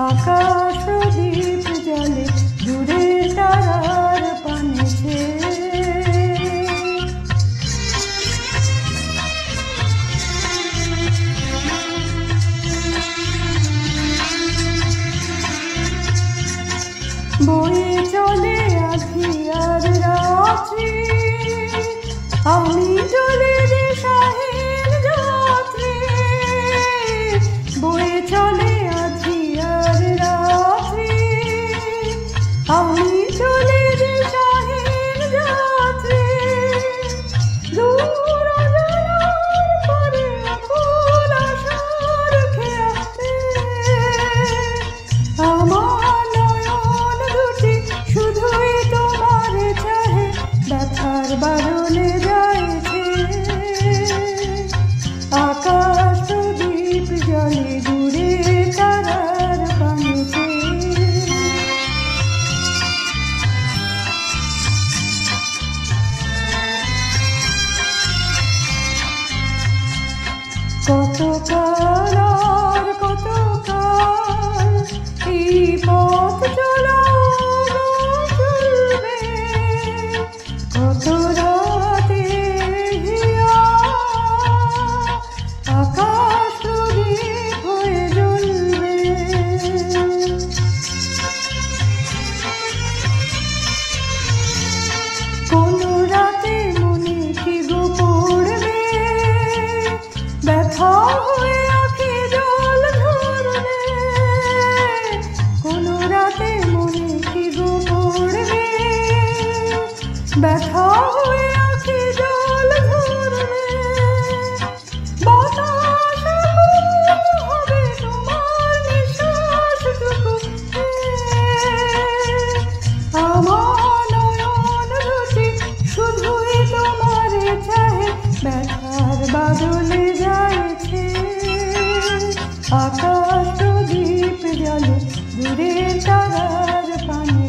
আকাশ প্রদীপ জলে দূরে তারার পানেছে। বয়ে চলে আঁধি আর রাত্রি, আমি চলে দিশাহীন যাত্রী। বয়ে চলে আঁধি আর রাত্রি, আমি চলে দিশাহীন যাত্রী। দূর অজানার পরে আকুল আশার খেয়াতে আমার নয়ন দুটি শুধুই তোমার চাহে, ব্যথার বাদলে যাইছে। আকাশ প্রদীপ জলে দূরে তারার পানেছে। কত কাল আর কত কাল এই পথ চলা চলবে, কত রাতে হিয়া আকাশ প্রদীপ হয়ে জ্বলবে। কোন রাতে মনে কি গো পড়বে, ব্যথা হয়ে আঁখি জল ঝরবে। কোন রাতে মনে কি গো পড়বে, ব্যথা হয়ে আঁখি জল ঝরবে। বাতাস হবে তোমার নিঃশ্বাসটুকু, আমার নয়ন দুটি শুধুই তোমার চাহে, ব্যথার বাদলে যাইছে। আকাশ প্রদীপ জলে দূরে তারার পানে।